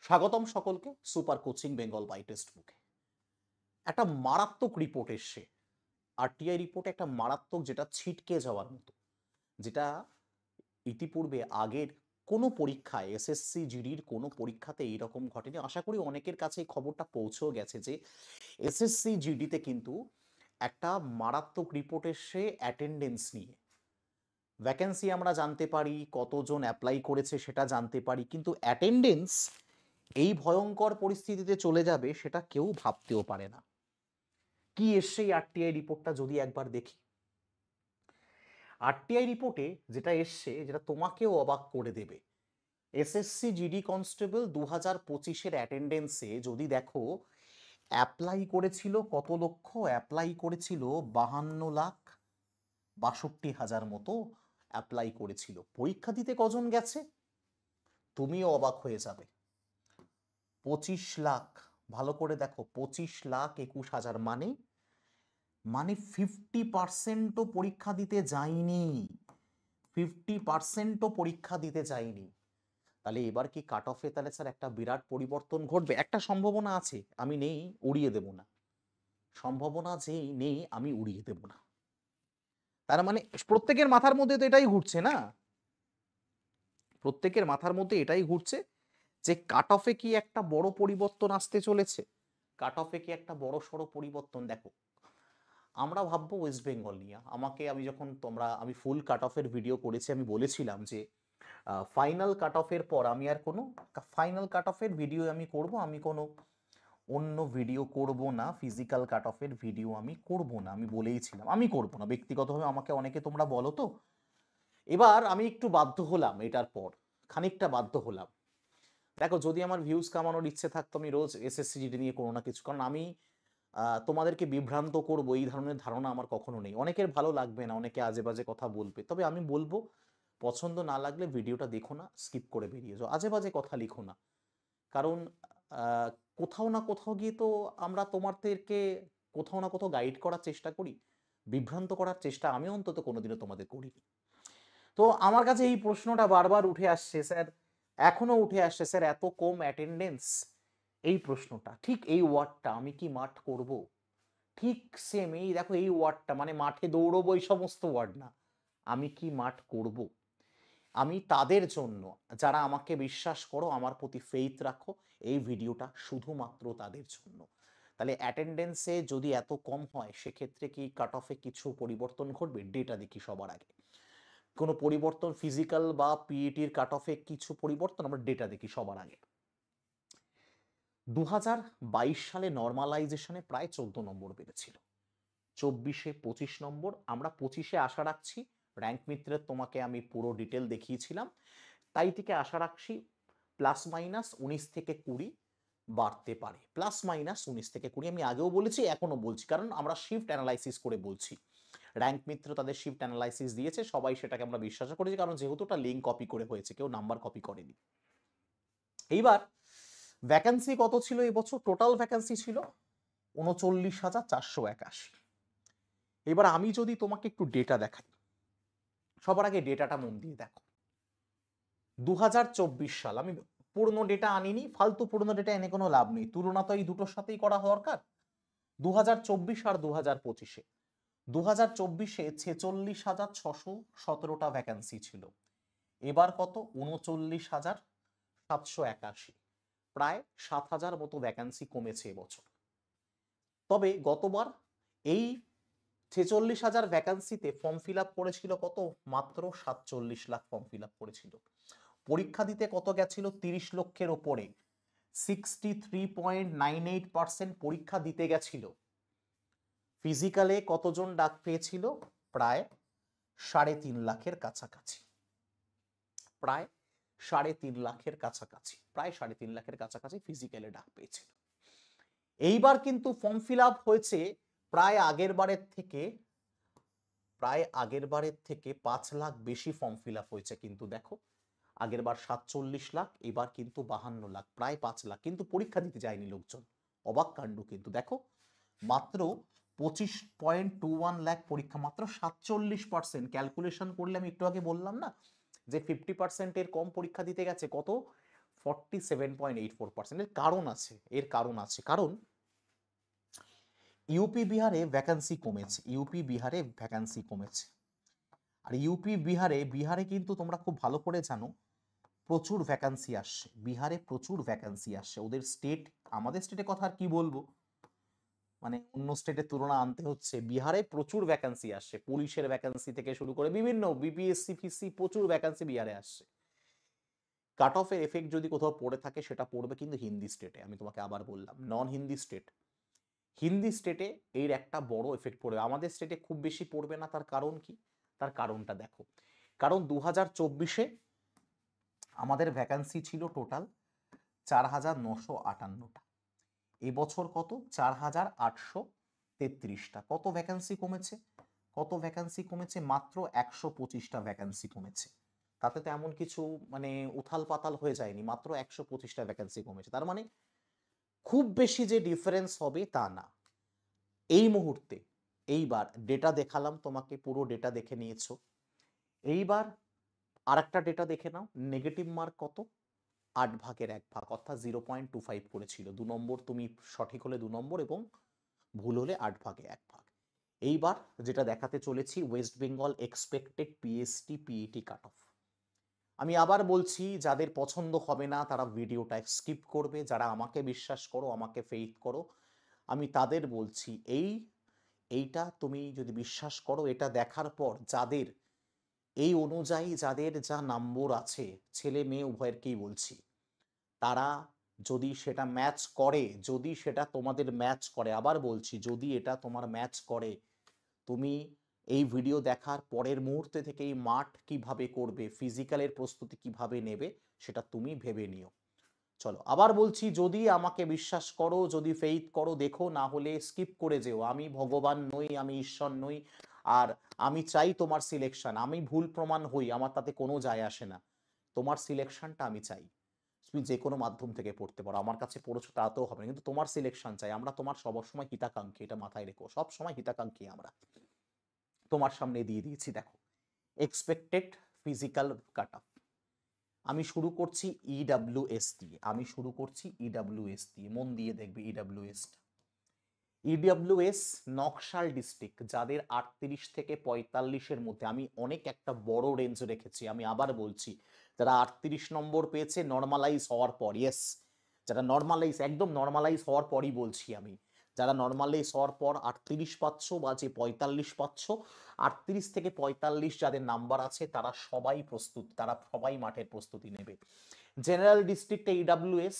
স্বাগতম সকলকে super coaching Bengal by text বুকে। একটা মারাত্মক রিপোর্ট এসছে। আরটিআই রিপোর্ট একটা মারাত্মক, যেটা ছিটকে যাওয়ার মতো, যেটা ইতিপূর্বে আগের কোনো পরীক্ষায় এসএসসি জিডির কোনো পরীক্ষাতে এইরকম ঘটেনি। আশা করি অনেকের কাছে এই খবরটা পৌঁছেও গেছে যে এসএসসি জিডিতে কিন্তু একটা মারাত্মক রিপোর্ট এসছে অ্যাটেন্ডেন্স নিয়ে। ভ্যাকেন্সি আমরা জানতে পারি, কতজন অ্যাপ্লাই করেছে সেটা জানতে পারি, কিন্তু অ্যাটেন্ডেন্স এই ভয়ঙ্কর পরিস্থিতিতে চলে যাবে সেটা কেউ ভাবতেও পারে না। কি এসছে এই আরটিআই রিপোর্টটা যদি একবার দেখি। আরটিআই রিপোর্টে যেটা এসছে, যেটা তোমাকেও অবাক করে দেবে, এসএসসি জিডি কনস্টেবল 2025-এর অ্যাটেন্ডেন্সে যদি দেখো, অ্যাপ্লাই করেছিল কত লক্ষ? অ্যাপ্লাই করেছিল 52,62,000 মতো অ্যাপ্লাই করেছিল। পরীক্ষা দিতে কজন গেছে? তুমিও অবাক হয়ে যাবে। 25 লাখ। ভালো করে দেখো, 25,21,000, মানে 50%ও পরীক্ষা দিতে যায়নি। 50%ও পরীক্ষা দিতে যায়নি। তাহলে এবার কি কাট অফে তাহলে স্যার একটা বিরাট পরিবর্তন ঘটবে? একটা সম্ভাবনা আছে, আমি নেই উড়িয়ে দেব না। সম্ভাবনা যেই নেই আমি উড়িয়ে দেব না। তার মানে প্রত্যেকের মাথার মধ্যে তো এটাই ঘুরছে না, প্রত্যেকের মাথার মধ্যে এটাই ঘুরছে যে কাট অফে কি একটা বড় পরিবর্তন আসতে চলেছে। কাট অফে কি একটা বড় সড়ো পরিবর্তন? দেখো, আমরা ভাববো ওয়েস্ট বেঙ্গল নিয়ে। আমি ফুল কাট অফের ভিডিও করেছি, আমি বলেছিলাম যে ফাইনাল কাট অফের পর আমি আর কোনো ফাইনাল কাট অফের ভিডিও আমি করব, আমি কোনো অন্য ভিডিও করব না, ফিজিক্যাল কাট অফের ভিডিও আমি করব না, আমি বলেইছিলাম আমি করব না। ব্যক্তিগতভাবে আমাকে অনেকে তোমরা বলো তো। এবার আমি একটু বাধ্য হলাম, এটার পর খানিকটা বাধ্য হলাম। দেখো, যদি আমার ভিউজ কামানোর ইচ্ছে থাকতো আমি রোজ এসএসসি জিডি নিয়ে কোনো না কিছু, কারণ আমি তোমাদেরকে বিভ্রান্ত করব এই ধরনের ধারণা আমার কখনো নেই। অনেকের ভালো লাগবে না, অনেকে আজে বাজে কথা বলবে, তবে আমি বলবো পছন্দ না লাগলে ভিডিওটা দেখো না, স্কিপ করে বেরিয়ে যাও, আজে বাজে কথা লিখো না। কারণ আহ, কোথাও না কোথাও গিয়ে তো আমরা তোমাদেরকে কোথাও না কোথাও গাইড করার চেষ্টা করি, বিভ্রান্ত করার চেষ্টা আমি অন্তত কোনোদিনও তোমাদের করিনি। তো আমার কাছে এই প্রশ্নটা বারবার উঠে আসছে স্যার, এখনো উঠে আসছে স্যার, এত কম অ্যাটেন্ডেন্স, এই প্রশ্নটা, ঠিক এই ওয়ার্ডটা, আমি কি মাঠ করব? ঠিক সেম এই দেখো, এই ওয়ার্ডটা, মানে মাঠে দৌড়বো এই সমস্ত ওয়ার্ড না, আমি কি মাঠ করব। আমি তাদের জন্য, যারা আমাকে বিশ্বাস করো, আমার প্রতি ফেইথ রাখো, এই ভিডিওটা শুধুমাত্র তাদের জন্য। তাহলে অ্যাটেন্ডেন্সে যদি এত কম হয়, সেক্ষেত্রে কি কাট অফে কিছু পরিবর্তন ঘটবে? ডেটা দেখি সবার আগে। কোনো পরিবর্তন ফিজিক্যাল বা পিইটির কাট অফে কিছু পরিবর্তন, আমরা ডেটা দেখি সবার আগে। 2022 সালে নর্মালাইজেশনে প্রায় 14 নম্বর বেড়েছিল, 24-এ 25 নম্বর, আমরা 25-এ আশা রাখছি। র্যাঙ্ক মিত্রের তোমাকে আমি পুরো ডিটেল দেখিয়েছিলাম, তাই থেকে আশা রাখছি +-19 থেকে 20 বাড়তে পারে। +-19 থেকে 20 আমি আগেও বলেছি, এখনো বলছি, কারণ আমরা শিফট অ্যানালাইসিস করে বলছি। র্যাঙ্ক মিত্র তাদের শিফট অ্যানালাইসিস দিয়েছে, সবাই সেটাকে আমরা বিশ্বাস করেছি, কারণ যেহেতু ওটা লিঙ্ক কপি করে হয়েছে, কেউ নাম্বার কপি করেনি। এইবার ভ্যাকেন্সি কত ছিল এবছর? টোটাল ভ্যাকেন্সি ছিল 39,481। এবার আমি যদি তোমাকে একটু ডেটা দেখাই, সবার আগে ডেটাটা মন দিয়ে দেখো। 2024 সাল, আমি পুরনো ডেটা আনিনি, ফালতু পুরনো ডেটা এনে কোনো লাভ নেই, তুলনা তো এই দুটোর সাথেই করা দরকার। 2024 আর 2025-এ, 2024-এ 46,617টা ভ্যাকেন্সি ছিল, এবার কত? 39,781, প্রায় 7,000 মতো ভ্যাকেন্সি কমেছে এবছর। তবে গতবার এই 46,000 ভ্যাকান্সিতে ফর্ম ফিল আপ করেছিল কত? মাত্র 47 লাখ ফর্ম ফিল আপ করেছিল। পরীক্ষা দিতে কত গেছিল? 30 লক্ষের ওপরে, 63.98% পরীক্ষা দিতে গেছিল। ফিজিক্যালে কতজন ডাক পেয়েছিল? প্রায় 3.5 লাখের কাছাকাছি, প্রায় 3.5 লাখের কাছাকাছি, প্রায় 3.5 লাখের কাছাকাছি ফিজিক্যালে ডাক পেয়েছিল। এইবার কিন্তু ফর্ম ফিল আপ হয়েছে প্রায় আগের বারের থেকে 5 লাখ বেশি ফর্ম ফিল আপ হয়েছে। কিন্তু দেখো, আগের বার 47 লাখ, এবার কিন্তু 52 লাখ, প্রায় 5 লাখ, কিন্তু পরীক্ষা দিতে যায়নি লোকজন। অবাক কাণ্ড কিন্তু দেখো, মাত্র 25.21 লাখ পরীক্ষা, মাত্র 47%। ক্যালকুলেশন করলে, আমি একটু আগে বললাম না যে 50%-এর কম পরীক্ষা দিতে গেছে, কত? 47.84%। এর কারণ আছে কারণ ইউপি বিহারে ভ্যাকান্সি কমেছে। আর ইউপি বিহারে কিন্তু তোমরা খুব ভালো করে জানো প্রচুর ভ্যাকান্সি আসছে, বিহারে প্রচুর ভ্যাকান্সি আসছে। ওদের স্টেট, আমাদের স্টেটের কথা আর কি বলবো, মানে অন্য স্টেটের তুলনা আনতে হচ্ছে। বিহারে প্রচুর ভ্যাকান্সি আসছে, পুলিশের ভ্যাকান্সি থেকে শুরু করে বিভিন্ন বিপিএসসি ফিসি প্রচুর ভ্যাকান্সি বিহারে আসছে। কাট অফের এফেক্ট যদি কোথাও পড়ে থাকে সেটা পড়বে কিন্তু হিন্দি স্টেটে। আমি তোমাকে আবার বললাম, নন হিন্দি স্টেটে এর একটা বড় এফেক্ট পড়বে। আমাদের স্টেটে খুব বেশি পড়বে না। তার কারণ কি? তার কারণটা দেখো। কারণ 2024-এ আমাদের ভ্যাকান্সি ছিল টোটাল 4,958টা। এবছর কত? 4,833টা। কত ভ্যাকান্সি কমেছে? মাত্র 125টা ভ্যাকান্সি কমেছে। তাতে তো এমন কিছু মানে উথাল পাতাল হয়ে যায়নি, মাত্র 125টা ভ্যাকান্সি কমেছে। তার মানে খুব বেশি যে ডিফারেন্স হবে তা না। এই মুহূর্তে এইবার ডেটা দেখালাম তোমাকে, পুরো ডেটা দেখে নিয়েছো। এইবার আরেকটা ডেটা দেখে নাও। নেগেটিভ মার্ক কত? 8/1 অর্থাৎ 0.25 করেছিল। 2 নম্বর তুমি সঠিক হলে 2 নম্বর এবং ভুল হলে 8/1। এইবার যেটা দেখাতে চলেছি, West Bengal expected PST PET cut off. আমি আবার বলছি, যাদের পছন্দ হবে না তারা ভিডিওটা স্কিপ করবে। যারা আমাকে বিশ্বাস করো, আমাকে ফেইথ করো, আমি তাদের বলছি এইটা তুমি যদি বিশ্বাস করো, এটা দেখার পর যাদের এই অনুযায়ী যাদের যা নম্বর আছে, ছেলে মেয়ে উভয়েরকেই বলছি, তারা যদি সেটা ম্যাচ করে, যদি সেটা তোমাদের ম্যাচ করে, আবার বলছি যদি এটা তোমার ম্যাচ করে, তুমি এই ভিডিও দেখার পরের মুহূর্তে থেকেই মাঠ কিভাবে করবে, ফিজিক্যালের প্রস্তুতি কিভাবে নেবে, সেটা তুমি ভেবে নিও। চলো আবার বলছি, যদি আমাকে বিশ্বাস করো, যদি ফেইথ করো দেখো, না হলে স্কিপ করে যেও। আমি ভগবান নই, আমি ঈশ্বর নই, আর আমি চাই তোমার সিলেকশন। আমি ভুল প্রমাণ হই, আমার তাতে কোনো যায় আসে না। তোমার সিলেকশনটা আমি চাই। তুমি যে কোনো মাধ্যম থেকে পড়তে পারো, আমার কাছে পড়েছো তাতেও হবে না, কিন্তু তোমার সিলেকশন চাই। আমরা তোমার সবসময় হিতাকাঙ্ক্ষী, এটা মাথায় রেখো, সব সময় হিতাকাঙ্ক্ষী আমরা। তোমার সামনে দিয়ে দিয়েছি, দেখো এক্সপেক্টেড ফিজিক্যাল কাট অফ। আমি শুরু করছি ইডাব্লিউএস দিয়ে, মন দিয়ে দেখবে ইডাব্লিউএস নকশাল ডিস্ট্রিক্ট, যাদের 38 থেকে 45-এর মধ্যে। আমি অনেক একটা বড় রেঞ্জ রেখেছি। আমি আবার বলছি, যারা 38 নম্বর পেয়েছে নর্মালাইজ হওয়ার পর, ইয়েস, যারা নর্মালাইজ, একদম নর্মালাইজ হওয়ার পরই বলছি আমি, যারা নর্মালাইজ হওয়ার পর 38 পাচ্ছ বা যে 45 পাচ্ছ, 38 থেকে 45 যাদের নাম্বার আছে তারা সবাই প্রস্তুত, তারা সবাই মাঠের প্রস্তুতি নেবে। জেনারেল ডিস্ট্রিক্টে ইডাব্লিউএস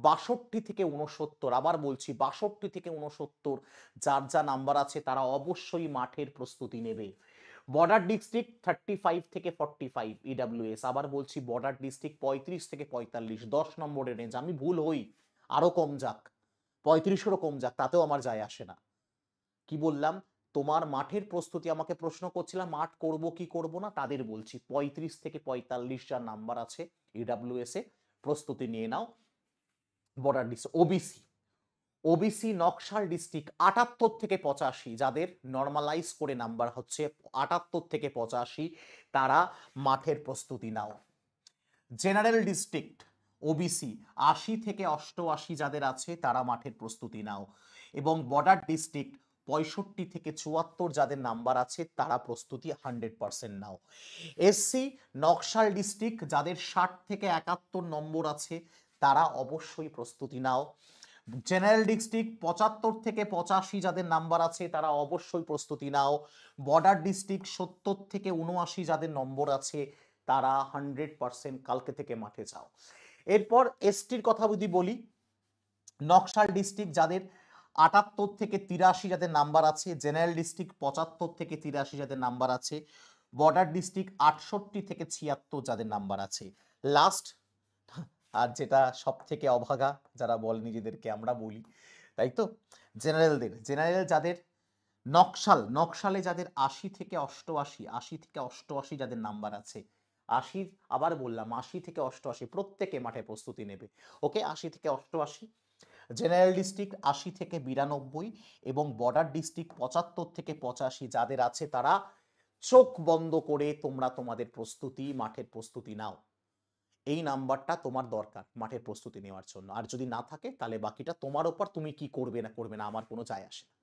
62 থেকে 69, আবার বলছি 62 থেকে 69 যার যা নাম্বার আছে তারা অবশ্যই মাঠের প্রস্তুতি নেবে। বর্ডার ডিস্ট্রিক্ট 35 থেকে 45 ইডাব্লিউএস, আবার বলছি বর্ডার ডিস্ট্রিক্ট 35 থেকে 45, 10 নম্বরের রেঞ্জ। আমি ভুল হই, আরো কম যাক, 35-এরও কম যাক, তাতেও আমার যায় আসে না। কি বললাম? তোমার মাঠের প্রস্তুতি, আমাকে প্রশ্ন করছিলাম মাঠ করব কি করব না, তাদের বলছি 35 থেকে 45 যার নাম্বার আছে ইডাব্লিউএস এ প্রস্তুতি নিয়ে নাও। Border district OBC Naxal district 78 থেকে 85, যাদের নর্মালাইজ করে নাম্বার হচ্ছে 78 থেকে 85, তারা মাঠের প্রস্তুতি নাও। জেনারেল ডিস্ট্রিক্ট ওবিসি 80 থেকে 88 যাদের আছে তারা মাঠের প্রস্তুতি নাও। এবং বর্ডার ডিস্ট্রিক্ট 65 থেকে 74 যাদের নাম্বার আছে তারা প্রস্তুতি 100% নাও। এসসি নকশাল ডিস্ট্রিক্ট যাদের 60 থেকে 71 নম্বর আছে তারা অবশ্যই প্রস্তুতি নাও। জেনারেল ডিস্ট্রিক্ট 75 থেকে 85 যাদের নাম্বার আছে তারা অবশ্যই প্রস্তুতি নাও। বর্ডার ডিস্ট্রিক্ট 70 থেকে 79 যাদের নম্বর আছে তারা 100% কালকে থেকে মাঠে যাও। এরপর এসটির কথা যদি বলি, নকশাল ডিস্ট্রিক্ট যাদের 78 থেকে 83 যাদের নাম্বার আছে, জেনারেল ডিস্ট্রিক্ট 75 থেকে 83 যাদের নাম্বার আছে, বর্ডার ডিস্ট্রিক্ট 68 থেকে 76 যাদের নাম্বার আছে। লাস্ট, আর যেটা সব থেকে অভাগা, যারা বলে নিজেদেরকে আমরা বলি, তাই তো, জেনারেল যাদের নকশালে যাদের 80 থেকে 88 যাদের নাম্বার আছে, 80, আবার বললাম 80 থেকে 88 প্রত্যেকে মাঠে প্রস্তুতি নেবে। ওকে, 80 থেকে 88। জেনারেল ডিস্ট্রিক্ট 80 থেকে 92 এবং বর্ডার ডিস্ট্রিক্ট 75 থেকে 85 যাদের আছে তারা চোখ বন্ধ করে তোমরা তোমাদের প্রস্তুতি, মাঠের প্রস্তুতি নাও। এই নাম্বারটা তোমার দরকার মাঠের প্রস্তুতি নেওয়ার জন্য। আর যদি না থাকে তাহলে বাকিটা তোমার ওপর, তুমি কি করবে না করবে না আমার কোনো যায় আসে না।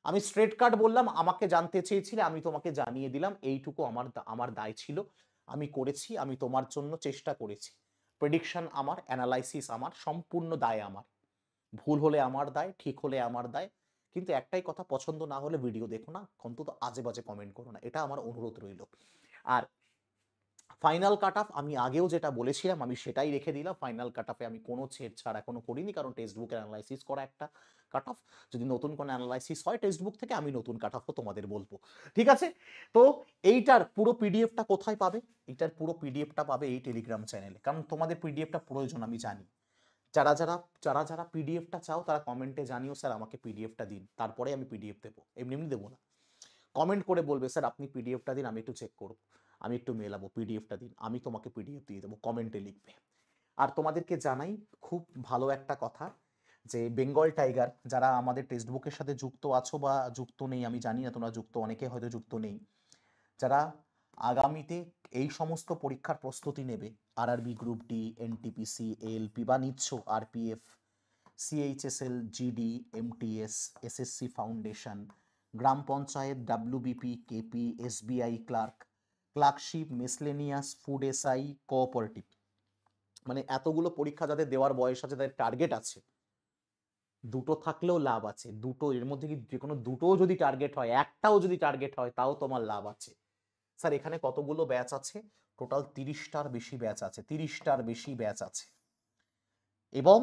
আমি স্ট্রেট কাট বললাম, আমাকে জানতে চেয়েছিলে, আমি তোমাকে জানিয়ে দিলাম, এইটুকু আমার দায় ছিল, আমি করেছি, আমি তোমার জন্য চেষ্টা করেছি। প্রেডিকশন আমার, অ্যানালাইসিস আমার, সম্পূর্ণ দায় আমার। ভুল হলে আমার দায়, ঠিক হলে আমার দায়। কিন্তু একটাই কথা, পছন্দ না হলে ভিডিও দেখো না, অন্তত আজে বাজে কমেন্ট করো না, এটা আমার অনুরোধ রইল। আর ফাইনাল কাট অফ আমি আগেও যেটা বলেছিলাম আমি সেটাই রেখে দিলাম। ফাইনাল কাট অফে আমি কোনো ছেড়ছাড় এখনো করিনি, কারণ টেক্সট বুকের অ্যানালাইসিস করা একটা কাট অফ। যদি নতুন কোনো অ্যানালাইসিস হয় টেক্সট বুক থেকে, আমি নতুন কাট অফও তোমাদের বলবো। ঠিক আছে? তো এইটার পুরো পিডিএফটা কোথায় পাবে? এইটার পুরো পিডিএফটা পাবে এই টেলিগ্রাম চ্যানেলে, কারণ তোমাদের পিডিএফটা প্রয়োজন আমি জানি। যারা যারা যারা যারা পিডিএফটা চাও তারা কমেন্টে জানিও, স্যার আমাকে পিডিএফটা দিন, তারপরে আমি পিডিএফ দেবো, এমনি এমনি দেবো না। কমেন্ট করে বলবে, স্যার আপনি পিডিএফটা দিন, আমি একটু চেক করব, আমি একটু মেলাবো, পিডিএফটা দিন, আমি তোমাকে পিডিএফ দিয়ে দেবো, কমেন্টে লিখবে। আর তোমাদেরকে জানাই খুব ভালো একটা কথা, যে বেঙ্গল টাইগার যারা আমাদের টেক্সট বুকের সাথে যুক্ত আছো বা যুক্ত নেই, আমি জানি না তোমরা যুক্ত, অনেকে হয়তো যুক্ত নেই, যারা আগামীতে এই সমস্ত পরীক্ষার প্রস্তুতি নেবে, RRB group D, NTPC, ALP বা নিচ্ছ, RPF, CHSL, GD, MTS, SSC foundation, গ্রাম panchayat, WBP, KP, SBI clerk, clerkship, miscellaneous, food SI, cooperative, মানে এতগুলো পরীক্ষা যাদের দেওয়ার বয়স আছে, তাদের টার্গেট আছে, দুটো থাকলেও লাভ আছে, দুটো এর মধ্যে কি যে কোনো দুটোও যদি টার্গেট হয়, একটাও যদি টার্গেট হয়, তাও তোমার লাভ আছে। স্যার এখানে কতগুলো ব্যাচ আছে? টোটাল 30টার বেশি ব্যাচ আছে, 30টার বেশি ব্যাচ আছে। এবং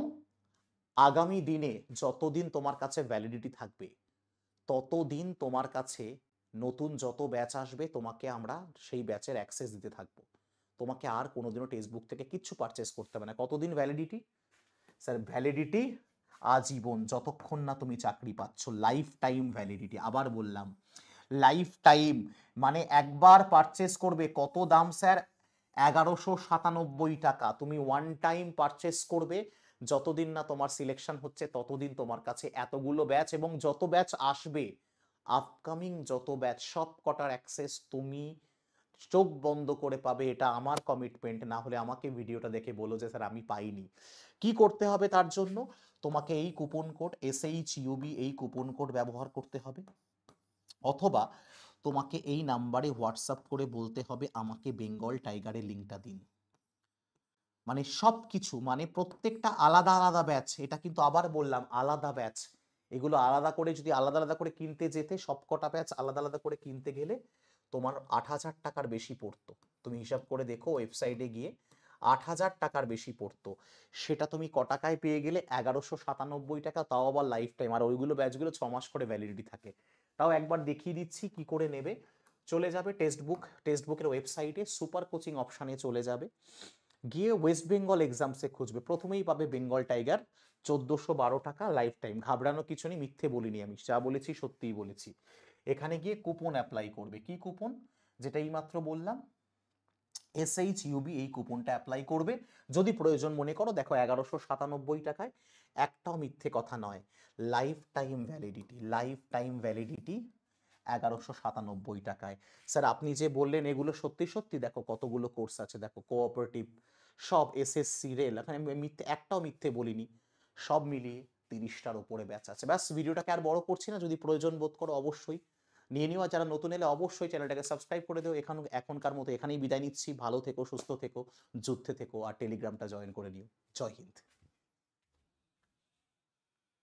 আগামী দিনে যতদিন তোমার কাছে ভ্যালিডিটি থাকবে, ততদিন তোমার কাছে নতুন যত ব্যাচ আসবে, তোমাকে আমরা সেই ব্যাচের অ্যাক্সেস দিতে থাকবো। তোমাকে আর কোনোদিনও টেক্সট বুক থেকে কিচ্ছু পারচেস করতে হবে না। কতদিন ভ্যালিডিটি? স্যার ভ্যালিডিটি আজীবন, যতক্ষণ না তুমি চাকরি পাচ্ছ, লাইফ টাইম ভ্যালিডিটি। আবার বললাম, লাইফ টাইম, মানে একবার পারচেস করবে, কত দাম স্যার? 1197 টাকা। তুমি ওয়ান টাইম পারচেস করবে, যতদিন না তোমার সিলেকশন হচ্ছে ততদিন তোমার কাছে এতগুলো ব্যাচ, এবং যত ব্যাচ আসবে আপকামিং যত ব্যাচ, সব কটার অ্যাক্সেস তুমি চোখ বন্ধ করে পাবে। এটা আমার কমিটমেন্ট। না হলে আমাকে ভিডিওটা দেখে বলো যে স্যার আমি পাইনি। কি করতে হবে তার জন্য? তোমাকে এই কুপন কোড SHUB, এই কুপন কোড ব্যবহার করতে হবে, অথবা তোমাকে এই নাম্বারে হোয়াটসঅ্যাপ করে বলতে হবে আমাকে বেঙ্গল টাইগারের লিঙ্কটা দিন। মানে সব কিছু, মানে প্রত্যেকটা আলাদা আলাদা ব্যাচ, এটা কিন্তু আবার বললাম আলাদা ব্যাচ। এগুলো আলাদা করে যদি আলাদা আলাদা করে কিনতে যেতে, সবকটা ব্যাচ আলাদা আলাদা করে কিনতে গেলে তোমার 8,000 টাকার বেশি পড়তো। তুমি হিসাব করে দেখো ওয়েবসাইটে গিয়ে, 8,000 টাকার বেশি পড়তো। সেটা তুমি ক টাকায় পেয়ে গেলে? 1197 টাকা, তাও আবার লাইফ টাইম। আর ওইগুলো ব্যাচগুলো 6 মাস করে ভ্যালিডিটি থাকে। তাও একবার দেখিয়ে দিচ্ছি কি করে নেবে। চলে যাবে টেক্সট বুকের ওয়েবসাইটে, সুপার কোচিং অপশানে চলে যাবে, গিয়ে ওয়েস্ট বেঙ্গল এক্সামসে খুঁজবে, প্রথমেই পাবে বেঙ্গল টাইগার, 1412 টাকা লাইফ টাইম। ঘাবড়ানো কিছু নেই, মিথ্যে বলিনি, আমি যা বলেছি সত্যিই বলেছি। এখানে গিয়ে কুপন অ্যাপ্লাই করবে। কি কুপন? যেটা এইমাত্র বললাম, SHUB, এই কুপনটা অ্যাপ্লাই করবে। যদি প্রয়োজন মনে করো, দেখো 1197 টাকায় একটাও মিথ্যে কথা নয়, life time validity, life time validity 1197 টাকায়। স্যার আপনি যে বললেন এগুলো সত্যি সত্যি? দেখো কতগুলো কোর্স আছে, দেখো কোঅপারেটিভ, সব SSC, রেল, এখানে মিথ্যে একটাও মিথ্যে বলিনি। সব মিলিয়ে 30টার ওপরে ব্যাচ আছে। ব্যাস, ভিডিওটাকে আর বড় করছি না, যদি প্রয়োজন বোধ করো অবশ্যই নিয়ে নিও। আর যারা নতুন এলে অবশ্যই চ্যানেলটাকে সাবস্ক্রাইব করে দিও। এখনকার মতো এখানেই বিদায় নিচ্ছি। ভালো থেকো, সুস্থ থেকো, যুদ্ধে থেকো, আর টেলিগ্রামটা জয়েন করে নিও। জয় হিন্দ।